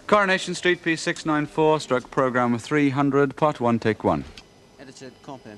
Coronation Street, P694, stroke programme of 300, part 1, take 1. Edited copy.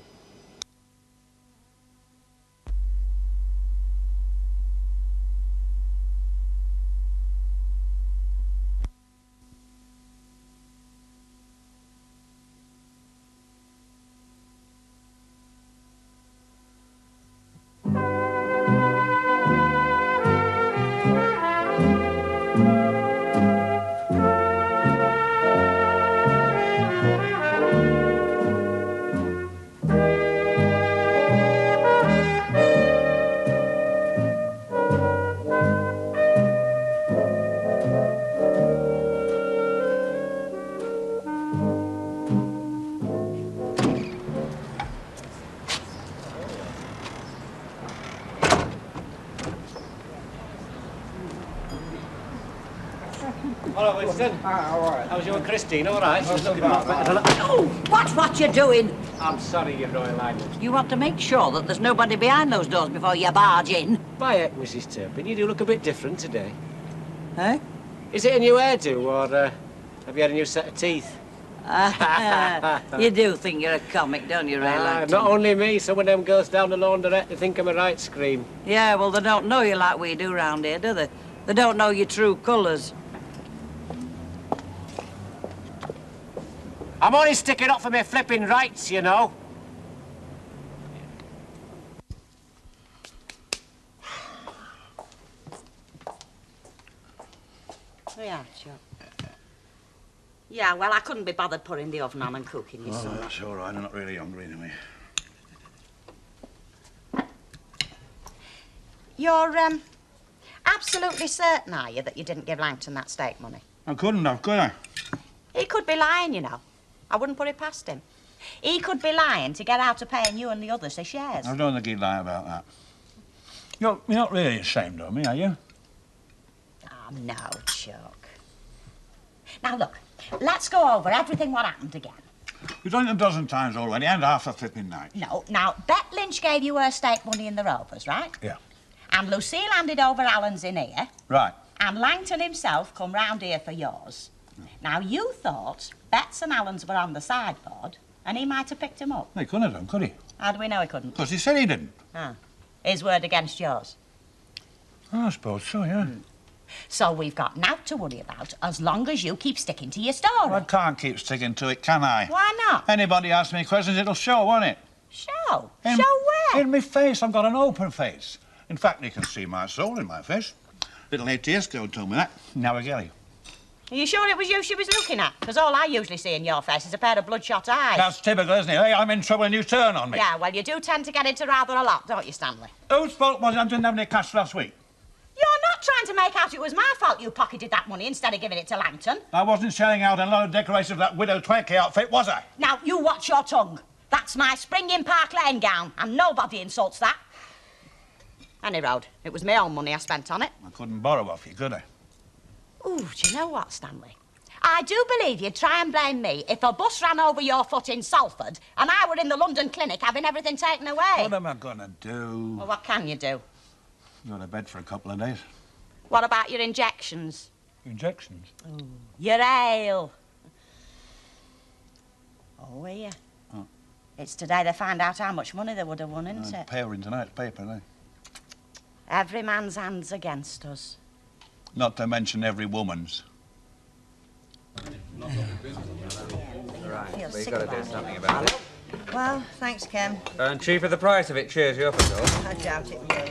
Hello, Winston. All right. How's you and Christine? All right? She's looking bad. much better than... Oh, what you doing? I'm sorry, Your Royal Highness. You want to make sure that there's nobody behind those doors before you barge in. My heck, Mrs. Turpin, you do look a bit different today. Eh? Is it a new hairdo, or have you had a new set of teeth? You do think you're a comic, don't you, Ray Langton? Not only me, some of them girls down the laundrette, they think I'm a right scream. Yeah, well, they don't know you like we do round here, do they? They don't know your true colours. I'm only sticking up for my flipping rights, you know. Yeah, sure. Yeah, well, I couldn't be bothered putting the oven on and cooking, you son. That's all right. I'm not really hungry anyway. You're, absolutely certain, are you, that you didn't give Langton that stake money? I couldn't have, could I? He could be lying, you know. I wouldn't put it past him. He could be lying to get out of paying you and the others their shares. I don't think he'd lie about that. You're not really ashamed of me, are you? Oh, no, Chuck. Now, look, let's go over everything what happened again. You've done it a dozen times already, and half a flipping night. No, now, Bet Lynch gave you her stake money in the Rovers, right? Yeah. And Lucille handed over Alan's in here. Right. And Langton himself come round here for yours. Now, you thought Bet's and Alan's were on the sideboard, and he might have picked him up. He couldn't have done, could he? How do we know he couldn't? Because he said he didn't. Ah. His word against yours. Oh, I suppose so, yeah. So we've got naught to worry about as long as you keep sticking to your story. Well, I can't keep sticking to it, can I? Why not? Anybody asks me questions, it'll show, won't it? Show? Show where? In my face. I've got an open face. In fact, you can see my soul in my face. Little ATS girl told me that. Now I get it. Are you sure it was you she was looking at? Because all I usually see in your face is a pair of bloodshot eyes. That's typical, isn't it? Hey, I'm in trouble and you turn on me. Yeah, well, you do tend to get into rather a lot, don't you, Stanley? Whose fault was it I didn't have any cash last week? You're not trying to make out it was my fault you pocketed that money instead of giving it to Langton. I wasn't shelling out a lot of decorations for that Widow Twankey outfit, was I? Now, you watch your tongue. That's my spring in Park Lane gown, and nobody insults that. Any road, it was my own money I spent on it. I couldn't borrow off you, could I? Ooh, do you know what, Stanley? I do believe you'd try and blame me if a bus ran over your foot in Salford and I were in the London clinic having everything taken away. What am I gonna do? Well, what can you do? Go to bed for a couple of days. What about your injections? Injections? Ooh, your ale. Oh, will you? Oh. It's today they find out how much money they would have won, isn't it? Paper in tonight's paper, eh? Every man's hand's against us. Not to mention every woman's. Right, well, you've got to do something about it. Well, thanks, Ken. And cheaper the price of it cheers you up at all. I doubt it will.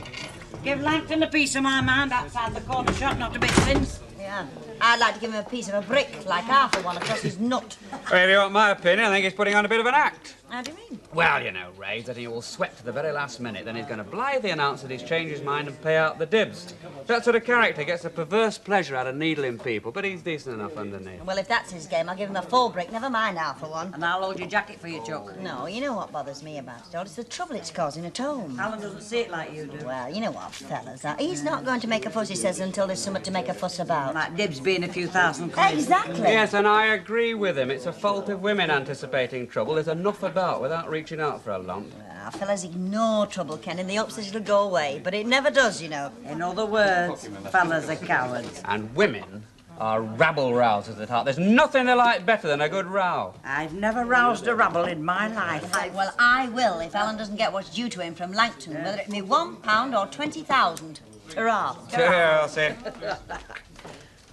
Give Langton a piece of my mind outside the corner shop, not a bit since. Yeah. I'd like to give him a piece of a brick, like Arthur one across his nut. Well, if you want my opinion, I think he's putting on a bit of an act. How do you mean? Well, you know, Ray, that he will sweat to the very last minute, then he's going to blithely announce that he's changed his mind and pay out the dibs. That sort of character gets a perverse pleasure out of needling people, but he's decent enough underneath. Well, if that's his game, I'll give him a full brick, never mind Arthur one. And I'll hold your jacket for you, Chuck. No, you know what bothers me about it all? It's the trouble it's causing at home. Alan doesn't see it like you do. Well, you know what, fellas, he's not going to make a fuss, he says, until there's something to make a fuss about. Like dibs being a few thousand quid. Exactly. Yes, and I agree with him. It's a fault of women anticipating trouble. There's enough about without reaching out for a lump. Well, fellas ignore trouble, Ken. In the hopes that it'll go away, but it never does, you know. In other words, fellas are cowards. And women are rabble-rousers at heart. There's nothing they like better than a good row. I've never roused a rabble in my life. Well, I will if Alan doesn't get what's due to him from Langton, whether it be £1 or 20,000. Hurrah. Cheers, Elsie.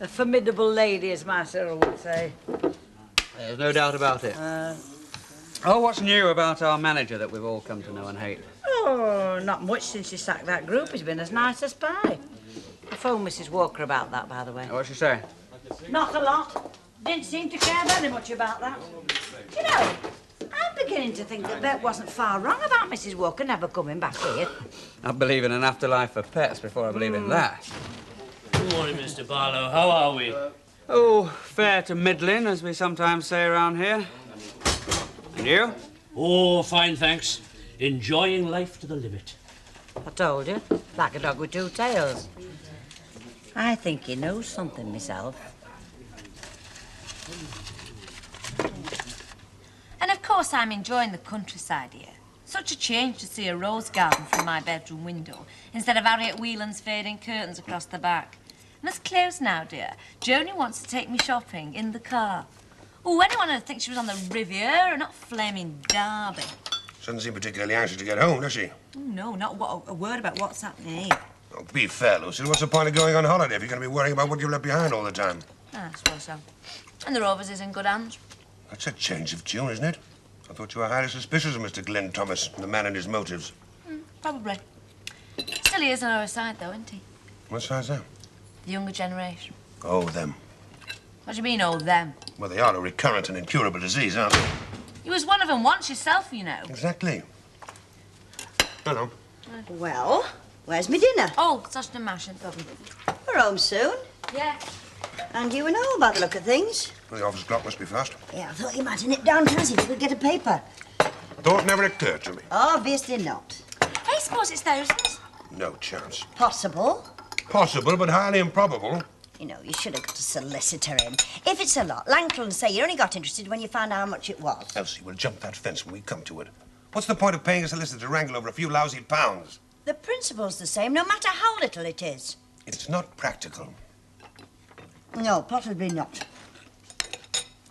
A formidable lady, as my Cyril would say. There's no doubt about it. Oh, what's new about our manager that we've all come to know and hate? Oh, not much since he sacked that group. He's been as nice as pie. I phoned Mrs. Walker about that, by the way. What'd she say? Not a lot. Didn't seem to care very much about that. You know, I'm beginning to think that Bet wasn't far wrong about Mrs. Walker never coming back here. I believe in an afterlife for pets before I believe in that. Good morning, Mr. Barlow. How are we? Oh, fair to middling, as we sometimes say around here. And you? Oh, fine, thanks. Enjoying life to the limit. I told you, like a dog with two tails. I think he knows something myself. And of course I'm enjoying the countryside here. Such a change to see a rose garden from my bedroom window instead of Harriet Whelan's fading curtains across the back. And it's close now, dear. Joni wants to take me shopping in the car. Oh, anyone would think she was on the Riviera and not flaming Derby. She doesn't seem particularly anxious to get home, does she? Oh, no, not a word about what's happening. Oh, be fair, Lucy. What's the point of going on holiday if you're going to be worrying about what you've left behind all the time? Ah, I suppose so. And the Rovers is in good hands. That's a change of tune, isn't it? I thought you were highly suspicious of Mr. Glyn Thomas, the man and his motives. Probably. Still he is on our side, though, isn't he? What side's that? The younger generation. Oh, them. What do you mean, oh, them? Well, they are a recurrent and incurable disease, aren't they? You was one of them once yourself, you know. Exactly. Hello. Well, where's my dinner? Oh, sausage and mash in the oven. We're home soon. Yeah. And you and all by the look of things. Well, the office clock must be fast. Yeah, I thought you might have nipped down to us if you could get a paper. Thought never occurred to me. Obviously not. I suppose it's thousands. No chance. Possible. Possible, but highly improbable. You know, you should have got a solicitor in. If it's a lot, Langton will say you only got interested when you found out how much it was. Elsie, we'll jump that fence when we come to it. What's the point of paying a solicitor to wrangle over a few lousy pounds? The principle's the same, no matter how little it is. It's not practical. No, possibly not.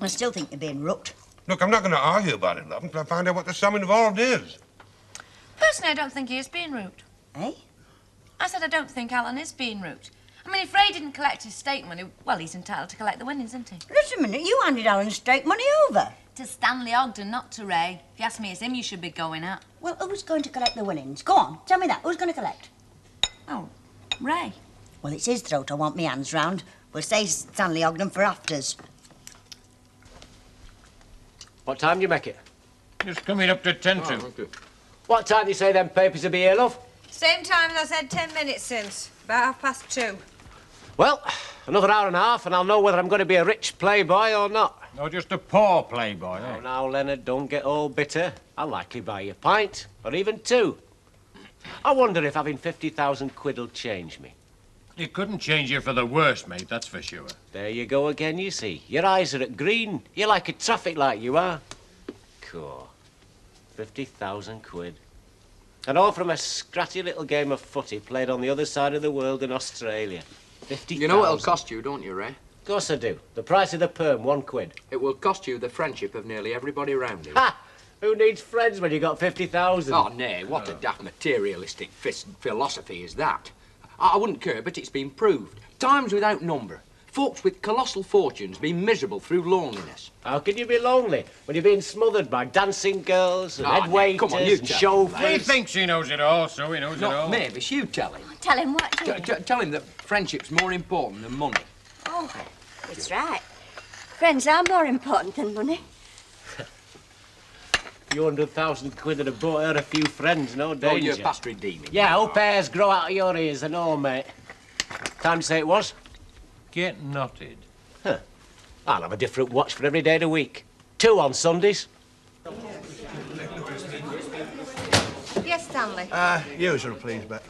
I still think you're being rooked. Look, I'm not going to argue about it, love, until I find out what the sum involved is. Personally, I don't think he is being rude. Eh? I said I don't think Alan is being rude. I mean, if Ray didn't collect his stake money, well, he's entitled to collect the winnings, isn't he? Just a minute, you handed Alan's stake money over. To Stanley Ogden, not to Ray. If you ask me, it's him you should be going at. Well, who's going to collect the winnings? Go on, tell me that. Who's going to collect? Oh, Ray. Well, it's his throat I want me hands round. We'll say Stanley Ogden for afters. What time do you make it? Just coming up to 10 to. What time do you say them papers will be here, love? Same time as I said 10 minutes since. About 2:30. Well, another hour and a half, and I'll know whether I'm going to be a rich playboy or not. Or just a poor playboy, eh? Oh, now, Leonard, don't get all bitter. I'll likely buy you a pint, or even two. I wonder if having 50,000 quid will change me. It couldn't change you for the worse, mate, that's for sure. There you go again, you see. Your eyes are at green. You're like a traffic light, you are. Cool. 50,000 quid. And all from a scratty little game of footy played on the other side of the world in Australia. 50,000. You know what it'll cost you, don't you, Ray? Of course I do. The price of the perm, £1. It will cost you the friendship of nearly everybody around you. Ha! Who needs friends when you got 50,000? Oh, nay, what a daft materialistic philosophy is that? I wouldn't care, but it's been proved. Times without number. Folks with colossal fortunes being miserable through loneliness. How can you be lonely when you're being smothered by dancing girls and Oh, head Nick, waiters come on, you and tell chauffeurs? He thinks he knows it all, so he knows it all. Not Mavis, you tell him. Tell him what, dear? Tell him that friendship's more important than money. Oh, it's right. Friends are more important than money. A few 100,000 quid and have bought her a few friends, no danger. Oh, you're past redeeming. Yeah, hope hairs grow out of your ears and all, mate. Time to say it was? Get knotted. Huh. I'll have a different watch for every day of the week. 2 on Sundays. Yes, Stanley. Usual, please, Bet.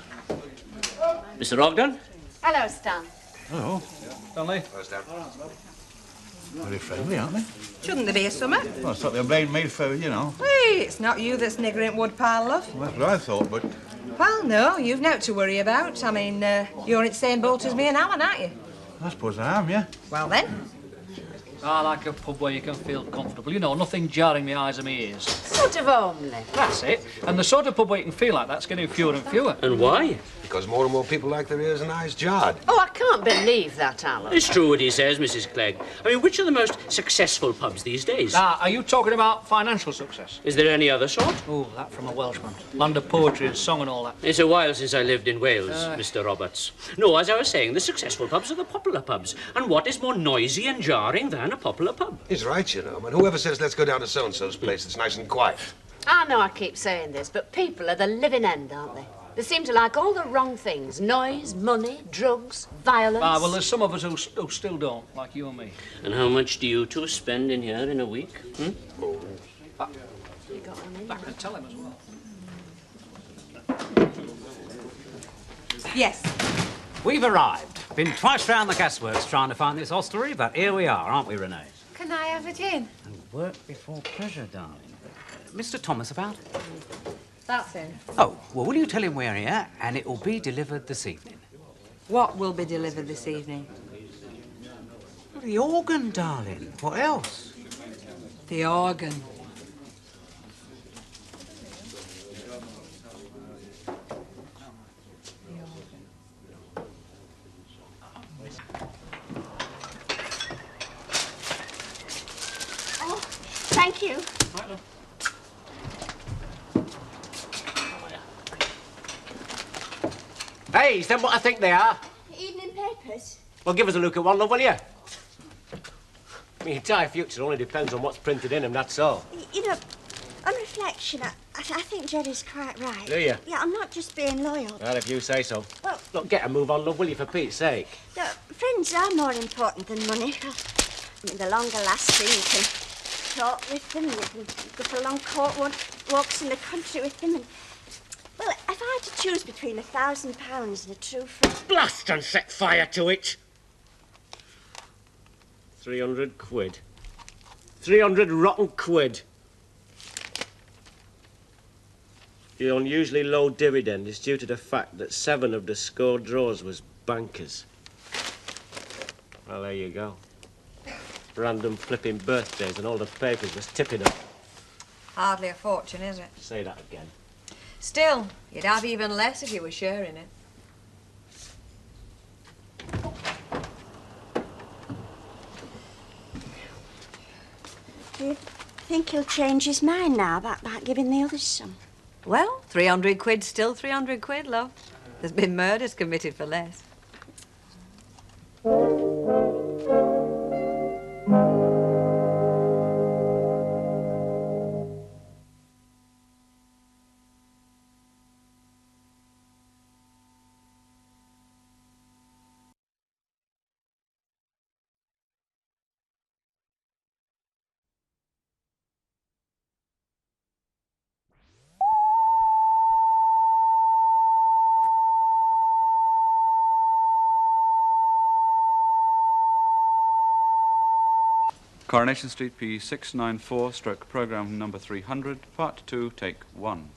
Mr. Ogden? Hello, Stan. Hello. Stanley. Very friendly, aren't they? Shouldn't there be a summer? Well, I thought they blamed me for, you know. Hey, it's not you that's niggering Woodpile, love. Well, that's what I thought, but... Well, no, you've no to worry about. I mean, you're in the same boat as me and Alan, aren't you? I suppose I am, yeah. Well then, I like a pub where you can feel comfortable. You know, nothing jarring my eyes and my ears. Sort of homely. That's it. And the sort of pub where you can feel like that's getting fewer and fewer. And why? Because more and more people like their ears and eyes jarred. Oh, I can't believe that, Alan. It's true what he says, Mrs. Clegg. I mean, which are the most successful pubs these days? Ah, are you talking about financial success? Is there any other sort? Oh, that from a Welshman. Land of poetry and song and all that. It's a while since I lived in Wales, Mr. Roberts. No, as I was saying, the successful pubs are the popular pubs. And what is more noisy and jarring than a popular pub? He's right, you know. I mean, whoever says, let's go down to so-and-so's place, it's nice and quiet. I know I keep saying this, but people are the living end, aren't they? They seem to like all the wrong things. Noise, money, drugs, violence. Ah, well, there's some of us who still don't, like you and me. And how much do you two spend in here in a week? You got one in? I can tell him as well. Yes. We've arrived. Been twice round the gasworks trying to find this hostelry, but here we are, aren't we, Renee? Can I have it in? And work before pleasure, darling. Mr. Thomas about? That's in. Oh, well, will you tell him we're here, and it will be delivered this evening? What will be delivered this evening? Well, the organ, darling. What else? The organ. Oh, thank you. Right, love. Hey, is them what I think they are? Evening papers. Well, give us a look at one, love, will you? My entire future only depends on what's printed in them, that's all. You know, on reflection, I think Jerry's quite right. Do you? Yeah, I'm not just being loyal. Well, if you say so. Well, Look, get a move on, love, will you, for Pete's sake? no, friends are more important than money. I mean, the longer lasting, you can talk with them, you can go for long walks in the country with them. And, well, if I had to choose between £1,000 and a true friend... Blast and set fire to it! 300 quid. 300 rotten quid. The unusually low dividend is due to the fact that 7 of the score draws was bankers. Well, there you go. Random flipping birthdays and all the papers was tipping them. Hardly a fortune, is it? Say that again. Still, you'd have even less if you were sharing it. Do you think he'll change his mind now about giving the others some? Well, 300 quid's still 300 quid, love. There's been murders committed for less. Coronation Street, P694, stroke programme number 300, part 2, take 1.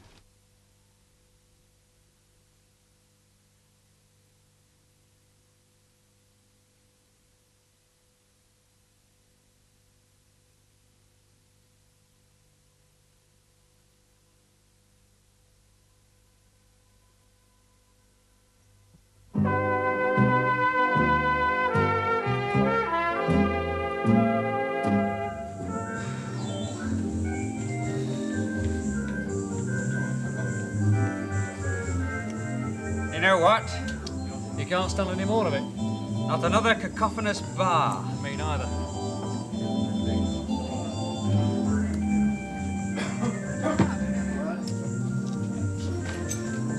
You know what? You can't stand any more of it. Not another cacophonous bar. Me neither.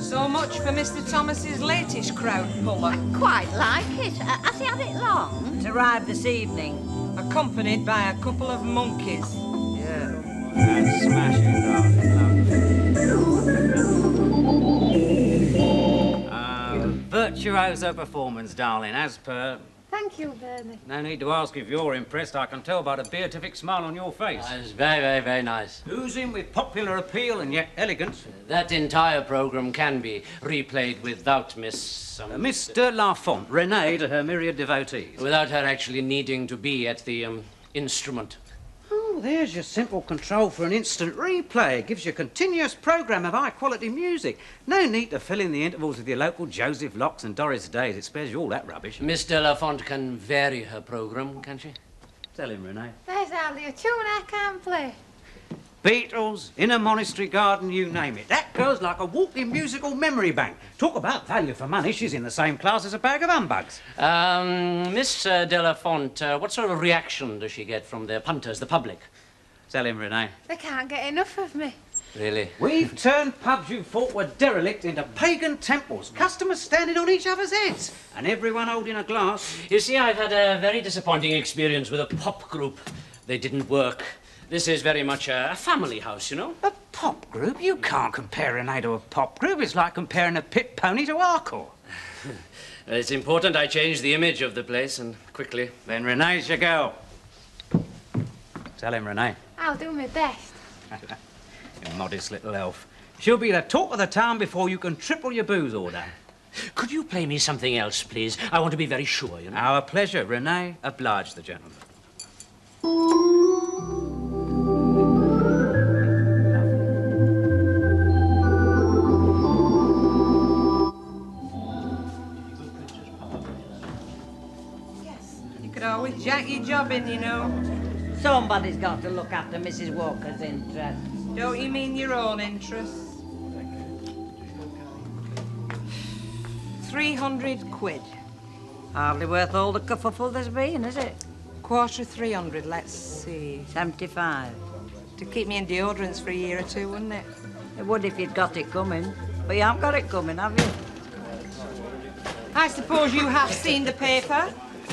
So much for Mr. Thomas's latest crowd puller. Quite like it. Has he had it long? It arrived this evening. Accompanied by a couple of monkeys. Yeah. That's smashing, darling. Virtuoso performance, darling, as per... Thank you, Bernie. No need to ask if you're impressed. I can tell by the beatific smile on your face. It's very, very, very nice. Oozing with popular appeal and yet elegance. That entire programme can be replayed without Miss... Miss Delafonte, Renee to her myriad devotees. Without her actually needing to be at the instrument. Oh, there's your simple control for an instant replay. It gives you a continuous programme of high-quality music. No need to fill in the intervals with your local Joseph Locks and Doris Days. It spares you all that rubbish. Miss Delafonte can vary her programme, can she? Tell him, Renee. There's hardly a tune I can't play. Beatles, in a monastery garden, you name it. That girl's like a walking musical memory bank. Talk about value for money. She's in the same class as a bag of humbugs. Miss Delafonte, what sort of reaction does she get from the punters, the public? Tell him, Renee. They can't get enough of me. Really? We've turned pubs you thought were derelict into pagan temples. Customers standing on each other's heads. And everyone holding a glass. You see, I've had a very disappointing experience with a pop group. They didn't work. This is very much a family house, you know. A pop group? You can't compare Renee to a pop group. It's like comparing a pit pony to Arcor. It's important I change the image of the place, and quickly. Then Renee's your girl. Tell him, Renee. I'll do my best. You modest little elf. She'll be the talk of the town before you can triple your booze order. Could you play me something else, please? I want to be very sure, you know. Our pleasure, Renee. Oblige the gentleman. You could always jack your job in, you know. Somebody's got to look after Mrs. Walker's interests. Don't you mean your own interests? 300 quid. Hardly worth all the kerfuffle there's been, is it? Quarter of 300, let's see. 75. To keep me in deodorants for a year or two, wouldn't it? It would if you'd got it coming. But you haven't got it coming, have you? I suppose you have seen the paper?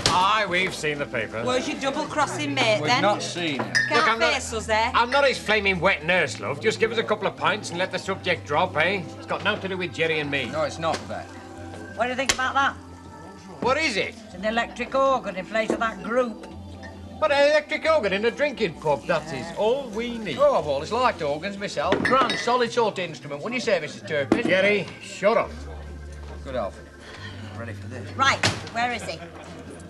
Aye, we've seen the paper. Was your double-crossing mate, We've then? not seen it. Can't face us there. I'm not his flaming wet nurse, love. Just give us a couple of pints and let the subject drop, eh? It's got nothing to do with Jerry and me. No, it's not that. What do you think about that? What is it? It's an electric organ in place of that group. But an electric organ in a drinking pub, that is all we need. Oh, I've always liked organs myself. Grand, solid sort of instrument. When you say, Mrs. Turpin? Jerry, shut up. Good off. Ready for this. Right, where is he?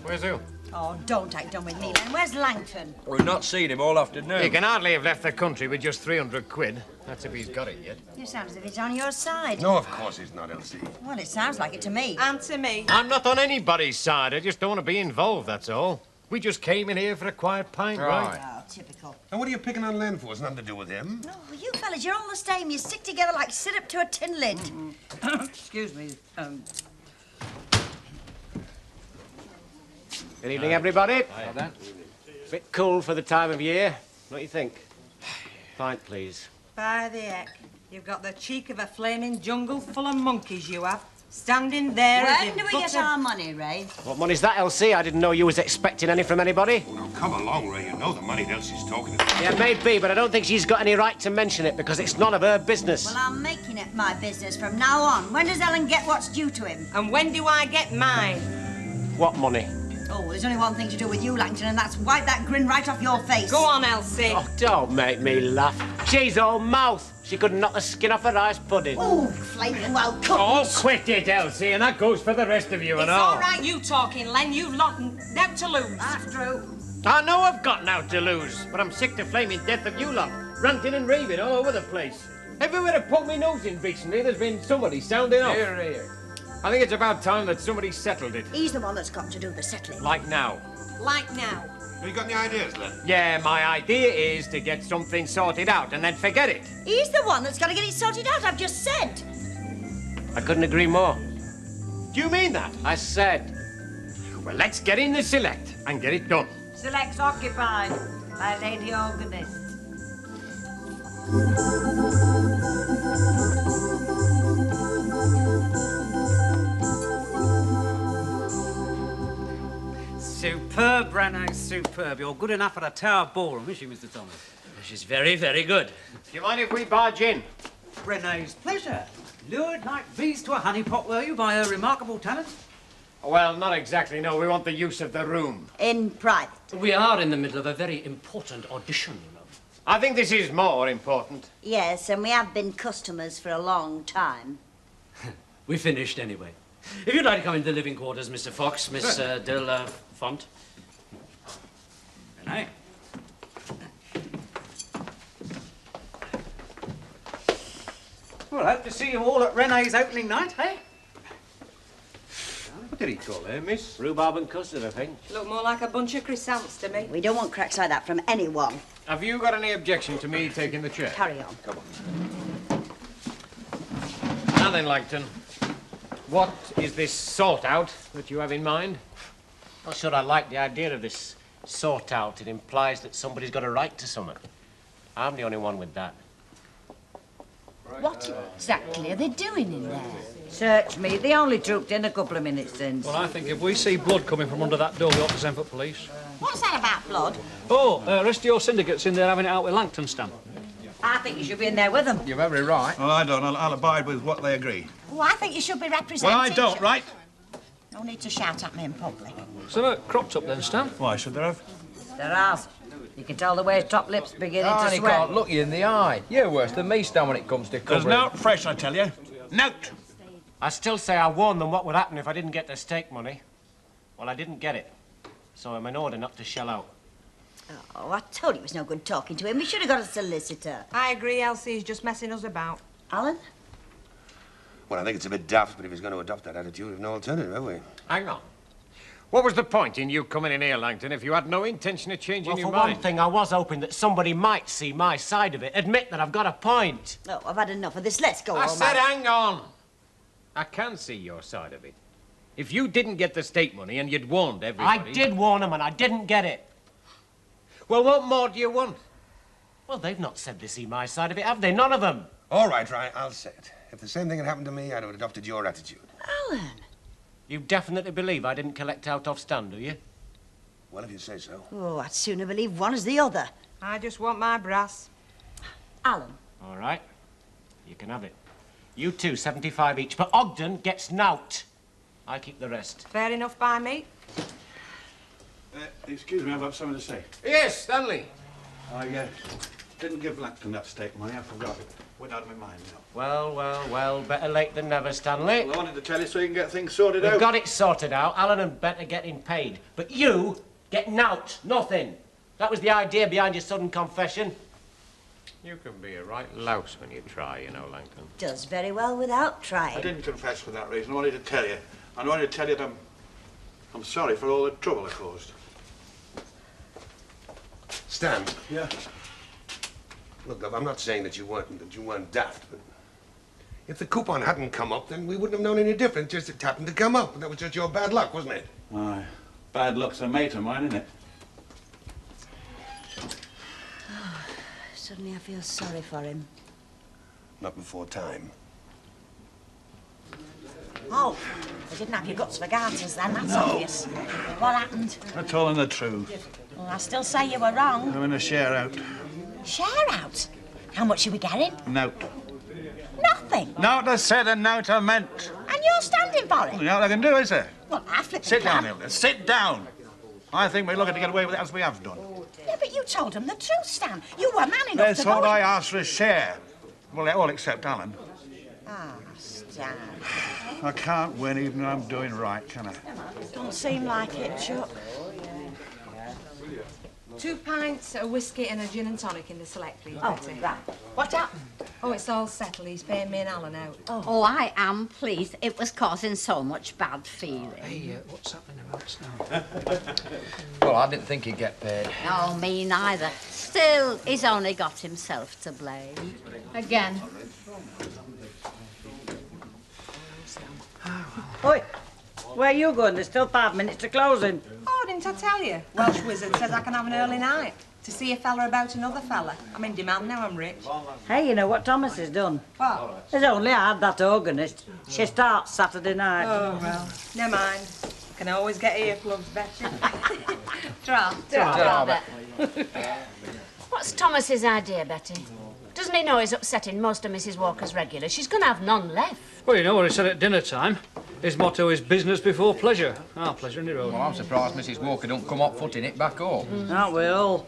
Where's who? Oh, don't take done with me then. Where's Langton? We've not seen him all afternoon. He can hardly have left the country with just 300 quid. That's if he's got it yet. You sound as if he's on your side. No, of course he's not, Elsie. Well, it sounds like it to me. And to me. I'm not on anybody's side. I just don't want to be involved, that's all. We just came in here for a quiet pint, right? Oh, typical. And what are you picking on Len for? It's nothing to do with him. No, you fellas, you're all the same. You stick together like syrup to a tin lid. Excuse me. Good evening, everybody. Well then. Bit cool for the time of year. What do you think? Pint, please. By the heck, you've got the cheek of a flaming jungle full of monkeys, you have. Standing there as When if do we get butter- our money, Ray? What money's that, Elsie? I didn't know you was expecting any from anybody. Oh, now, come along, Ray. You know the money that Elsie's talking about. Yeah, maybe, but I don't think she's got any right to mention it because it's none of her business. Well, I'm making it my business from now on. When does Ellen get what's due to him? And when do I get mine? What money? Oh, there's only one thing to do with you, Langton, and that's wipe that grin right off your face. Go on, Elsie. Oh, don't make me laugh. She's all mouth. She couldn't knock the skin off a rice pudding. Oh, flaming well cooked. Oh, quit it, Elsie, and that goes for the rest of you It's and all. all right, you talking, Len. You've lot out to lose. That's true. I know I've got out to lose, but I'm sick to flaming death of you lot, ranting and raving all over the place. Everywhere I poke my nose in recently, there's been somebody sounding off. Here, here. I think it's about time that somebody settled it. He's the one that's got to do the settling. Like now. Like now. You got any ideas, Len? Yeah, my idea is to get something sorted out and then forget it. He's the one that's got to get it sorted out, I've just said. I couldn't agree more. Do you mean that? I said. Well, let's get in the select and get it done. Select's occupied by Lady Organist. Superb, Renee, superb. You're good enough for the Tower Ballroom, isn't she, Mr. Thomas? She's very, very good. Do you mind if we barge in? Renee's pleasure. Lured like bees to a honey pot, were you, by her remarkable talent? Well, not exactly, no. We want the use of the room. In private. We are in the middle of a very important audition, you know. I think this is more important. Yes, and we have been customers for a long time. We finished anyway. If you'd like to come into the living quarters, Mr. Fox, Miss Delafonte. Renee. Well, I hope to see you all at Renee's opening night, eh? What did he call her, miss? Rhubarb and custard, I think. Look more like a bunch of chrysanthemums to me. We don't want cracks like that from anyone. Have you got any objection to me taking the chair? Carry on. Come on. Now then, Langton, what is this sort-out that you have in mind? Not sure I like the idea of this sort-out. It implies that somebody's got a right to something. I'm the only one with that. What exactly are they doing in there? Search me. They only trooped in a couple of minutes since. Well, I think if we see blood coming from under that door, we ought to send for police. What's that about blood? Oh, rest of your syndicate's in there having it out with Langton, Stan. I think you should be in there with them. You're very right. Well, I don't. I'll abide with what they agree. Oh, I think you should be represented. Well, I don't, right? No need to shout at me in public. So cropped up then, Stan? Why should there have? There are. You can tell the way his top lip's beginning to He sweat. can't look you in the eye. You're worse than me, Stan, when it comes to covering. There's no fresh, I tell you. Note. I still say I warned them what would happen if I didn't get the stake money. Well, I didn't get it. So I'm in order not to shell out. Oh, I told you it was no good talking to him. We should have got a solicitor. I agree, Elsie. He's just messing us about. Alan? Well, I think it's a bit daft, but if he's going to adopt that attitude, we've no alternative, have we? Hang on. What was the point in you coming in here, Langton, if you had no intention of changing Well, your for mind? one thing, I was hoping that somebody might see my side of it. Admit that I've got a point. Oh, I've had enough of this. Let's go I home. said hang on. I can see your side of it. If you didn't get the stake money and you'd warned everybody... I did warn them and I didn't get it. Well, what more do you want? Well, they've not said they see my side of it, have they? None of them. All right, I'll say it. If the same thing had happened to me, I'd have adopted your attitude. Alan! You definitely believe I didn't collect out off Stan, do you? Well, if you say so. Oh, I'd sooner believe one as the other. I just want my brass. Alan. All right. You can have it. You two, 75 each, but Ogden gets nout. I keep the rest. Fair enough by me. Excuse me, I've got something to say. Yes, Stanley. I didn't give Langton that stake money. I forgot it. Went out of my mind now. Well, better late than never, Stanley. Well, I wanted to tell you so you can get things sorted out. We've got it sorted out. Alan and Bet are getting paid. But you get nout, nothing. That was the idea behind your sudden confession. You can be a right louse when you try, you know, Langton. Does very well without trying. I didn't confess for that reason. I wanted to tell you. I wanted to tell you that I'm sorry for all the trouble I caused. Stan. Yeah? Look, love, I'm not saying that you weren't daft, but if the coupon hadn't come up, then we wouldn't have known any different. Just it happened to come up, and that was just your bad luck, wasn't it? Aye. Bad luck's a mate of mine, isn't it? Suddenly I feel sorry for him. Not before time. Oh, they didn't have your guts for garters then, that's obvious. What happened? I told him the truth. Well, I still say you were wrong. I'm in a share out. Share out? How much are we getting? Note. Nothing. Note I said and note I meant. And you're standing for it? Well, you know what I can do, is there? Well, I flipped Sit down, Hilda. Sit down. I think we're looking to get away with it as we have done. Yeah, but you told them the truth, Stan. You were man enough That's to go all in. I asked for a share. Well, all except Alan. Ah, Stan. I can't win even though I'm doing right, can I? Don't seem like it, Chuck. 2 pints, a whiskey and a gin and tonic in the select, please, Oh, Betty. right. What happened? Oh, it's all settled. He's paying me and Alan out. Oh, I am pleased. It was causing so much bad feeling. Hey, what's happening about now? Well, I didn't think he'd get paid. No, me neither. Still, he's only got himself to blame. Again. Oi, where are you going? There's still 5 minutes to closing. Oh, didn't I tell you? Welsh wizard says I can have an early night to see a fella about another fella. I'm in demand now, I'm rich. Hey, you know what Thomas has done? What? There's only had that organist. She starts Saturday night. Oh, well, never mind. Can always get earplugs, Betty. Draw. Ta-ra, What's Thomas's idea, Betty? Doesn't he know he's upsetting most of Mrs. Walker's regulars? She's going to have none left. Well, you know what he said at dinner time. His motto is business before pleasure. Ah, pleasure in your own. Well, I'm surprised Mrs. Walker don't come up footing it back home. Aren't we all?